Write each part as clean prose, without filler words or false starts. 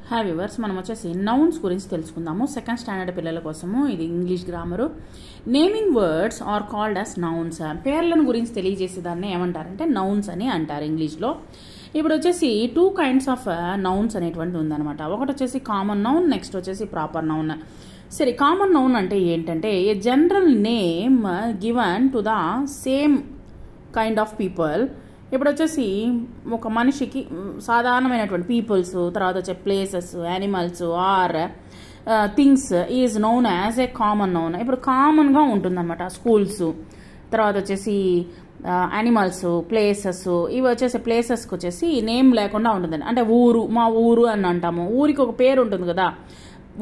Hi viewers, మనం వచ్చేసి nouns గురించి తెలుసుకుందాము. సెకండ్ స్టాండర్డ్ పిల్లల కోసము ఇది English grammar. Naming words are called as nouns. పేర్లను గురించి తెలియజేసేదాన్ని ఏమంటారంటే నౌన్స్ అని అంటారు ఇంగ్లీష్లో. ఇప్పుడు వచ్చేసి 2 kinds ఆఫ్ నౌన్స్ అనేటువంటిది ఉందన్నమాట. ఒకటి వచ్చేసి కామన్ నౌన్, నెక్స్ట్ వచ్చేసి ప్రాపర్ నౌన్. సరే, కామన్ నౌన్ అంటే ఏంటంటే a general name given to the same kind of people. ఇప్పుడు వచ్చేసి ఒక మనిషికి సాధారణమైనటువంటి పీపుల్స్, తర్వాత వచ్చే places, animals or things is known as a common noun. ఇప్పుడు కామన్గా ఉంటుందన్నమాట. స్కూల్స్, తర్వాత వచ్చేసి యానిమల్స్, ప్లేసెస్, ఇవి వచ్చేసి ప్లేసెస్కి వచ్చేసి నేమ్ లేకుండా ఉంటుందండి. అంటే ఊరు, మా ఊరు అని అంటాము. ఊరికి ఒక పేరు ఉంటుంది కదా,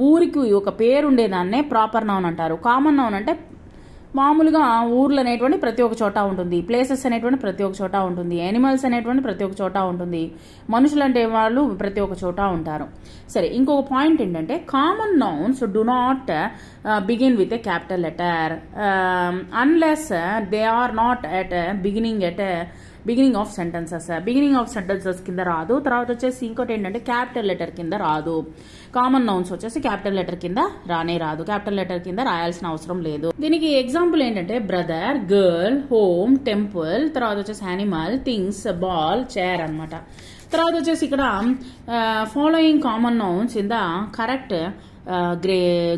ఊరికి ఒక పేరు ఉండేదాన్నే ప్రాపర్ నౌన్ అంటారు. కామన్ నౌన్ అంటే మామూలుగా ఊర్లు అనేటువంటి ప్రతి ఒక్క చోట ఉంటుంది, ప్లేసెస్ అనేటువంటి ప్రతి ఒక్క చోట ఉంటుంది, యానిమల్స్ అనేటువంటి ప్రతి ఒక్క చోట ఉంటుంది, మనుషులు అంటే వాళ్ళు ప్రతి ఒక్క చోట ఉంటారు. సరే, ఇంకొక పాయింట్ ఏంటంటే common nouns do not begin with a capital letter unless they are not at beginning of sentences. Beginning of sentences కింద రాదు. తర్వాత వచ్చేసి ఇంకోటి ఏంటంటే క్యాపిటల్ లెటర్ కింద రాదు. కామన్ నౌన్స్ వచ్చేసి క్యాపిటల్ లెటర్ కింద రాదు. క్యాపిటల్ లెటర్ కింద రాయాల్సిన అవసరం లేదు. దీనికి ఎగ్జాంపుల్ ఏంటంటే బ్రదర్, గర్ల్, హోమ్, టెంపుల్, తర్వాత వచ్చేసి యానిమల్, థింగ్స్, బాల్, చైర్ అనమాట. తర్వాత వచ్చేసి ఇక్కడ following common nouns in the correct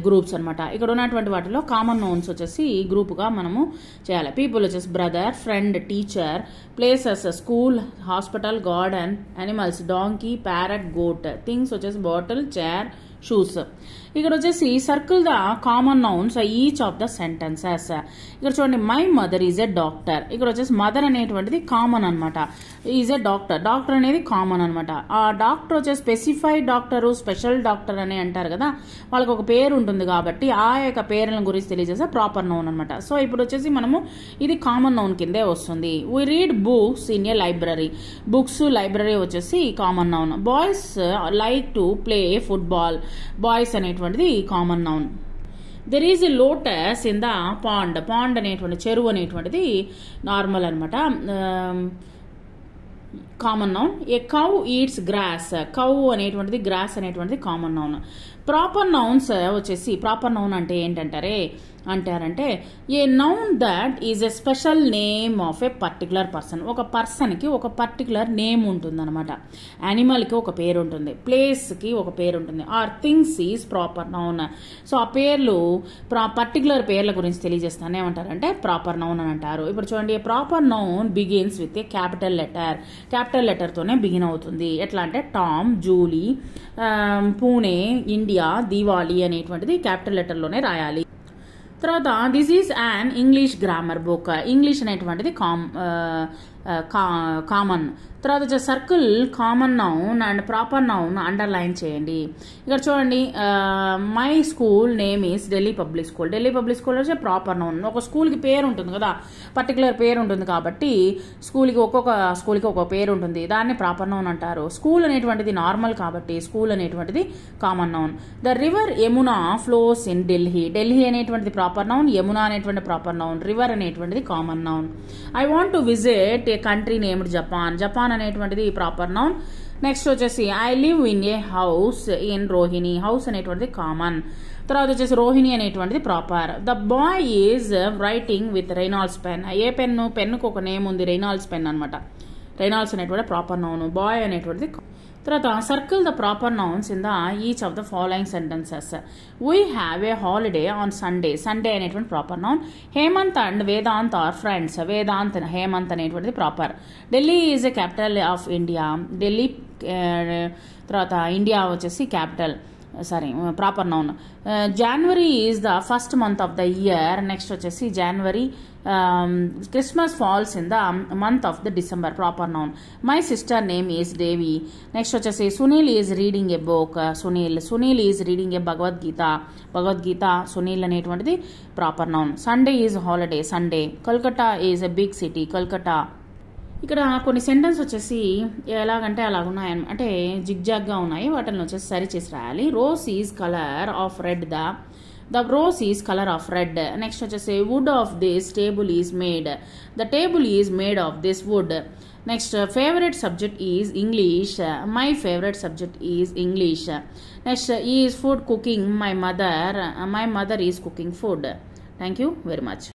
groups అనమాట. ఇక్కడ ఉన్నటువంటి వాటిలో కామన్ నౌన్స్ వచ్చేసి గ్రూప్గా మనము చేయాలి. పీపుల్ వచ్చేసి brother, friend, teacher, places, school, hospital, garden, animals, donkey, parrot, goat, things వచ్చేసి బాటిల్, చైర్, షూస్. ఇక్కడ వచ్చేసి circle the common nouns each of the sentences. ఇక్కడ చూడండి, my mother is a doctor. ఇక్కడ వచ్చేసి మదర్ అనేటువంటిది కామన్ అనమాట. ఈజ్ ఎ డాక్టర్, డాక్టర్ అనేది కామన్ అనమాట. ఆ డాక్టర్ వచ్చేసి స్పెసిఫైడ్ డాక్టరు, స్పెషల్ డాక్టర్ అని అంటారు కదా, వాళ్ళకి ఒక పేరు ఉంటుంది కాబట్టి ఆ యొక్క పేర్లను గురించి తెలియజేసే ప్రాపర్ నౌన్ అనమాట. సో ఇప్పుడు వచ్చేసి మనము ఇది కామన్ నౌన్ కిందే వస్తుంది. We read books in a library. Books, library వచ్చేసి common noun. Boys like to play football. Boys అనేటువంటిది common noun. There is a lotus in the pond. Pond అనేటువంటి చెరువు అనేటువంటిది నార్మల్ అనమాట, common noun. A cow eats grass. Cow అనేటువంటిది, grass అనేటువంటిది common noun. Proper nouns వచ్చేసి proper noun అంటే ఏంటంటారే అంటారంటే a noun that is a special name of a particular person. ఒక పర్సన్కి ఒక పర్టికులర్ నేమ్ ఉంటుంది అనమాట. యానిమల్కి ఒక పేరు ఉంటుంది, ప్లేస్కి ఒక పేరు ఉంటుంది, or things is proper noun. So ఆ పేర్లు పర్టికులర్ పేర్ల గురించి తెలియజేస్తాను ఏమంటారంటే ప్రాపర్ నౌన్ అని అంటారు. ఇప్పుడు చూడండి, proper noun begins with a capital letter. Capital లెటర్తోనే బిగిన్ అవుతుంది. ఎట్లా అంటే Tom, Julie, Pune, India, Diwali అనేటువంటిది క్యాపిటల్ లెటర్లోనే రాయాలి. తర్వాత this is an English grammar book. English అనేటువంటిది కామన్. తర్వాత వచ్చే circle common noun and proper noun underline చేయండి. ఇక్కడ చూడండి, my school name is Delhi Public School. Delhi Public School వచ్చే ప్రాపర్ నౌన్. ఒక స్కూల్కి పేరు ఉంటుంది కదా, పర్టికులర్ పేరు ఉంటుంది కాబట్టి ఒక్కొక్క స్కూల్కి ఒక పేరు ఉంటుంది, దాన్ని ప్రాపర్ నౌన్ అంటారు. స్కూల్ అనేటువంటిది నార్మల్ కాబట్టి స్కూల్ అనేటువంటిది common noun. The river Yamuna flows in Delhi. Delhi అనేటువంటిది ప్రాపర్ నౌన్, యమునా అనేటువంటి ప్రాపర్ నౌన్, రివర్ అనేటువంటిది common noun. I want to visit A country named Japan. Japan అనేటువంటిది ప్రాపర్ నౌన్. నెక్స్ట్ వచ్చేసి I live in a house in Rohini. House అనేటువంటిది common. తర్వాత వచ్చేసి రోహిణి అనేటువంటిది proper. The boy is writing with Reynolds pen. ఏ పెన్నుకు ఒక name ఉంది, Reynolds pen అనమాట. Reynolds అనేటువంటి ప్రాపర్ నౌన్. బాయ్ అనేటువంటిది. తర్వాత circle the proper nouns in the each of the following sentences. We have a holiday on Sunday. Sunday అనేటువంటి proper noun. Hemant and Vedant are friends. Vedant, Hemant అనేటువంటిది proper. Delhi is a capital of India. Delhi, తర్వాత India వచ్చేసి capital, sorry proper noun. January is the first month of the year. Next వచ్చేసి January. Christmas falls in the month of the December, proper noun. My sister name is Devi. Next వచ్చేసి Sunil is reading a book. Sunil is reading a Bhagavad Gita. Sunil అనేటువంటిది proper noun. Sunday is holiday. Sunday. Calcutta is a big city. Calcutta. ఇక్కడ కొన్ని sentence వచ్చేసి ఎలాగంటే అలాగున్నాయి, అంటే జిగ్జాగ్గా ఉన్నాయి. వాటిని వచ్చేసి సరి చేసి రాయాలి. Rose is colour of red. The the rose is colour of red. Next వచ్చేసి wood of this table is made. The table is made of this wood. Next favourite subject is English. My favourite subject is English. Next is food cooking. My mother is cooking food. Thank you very much.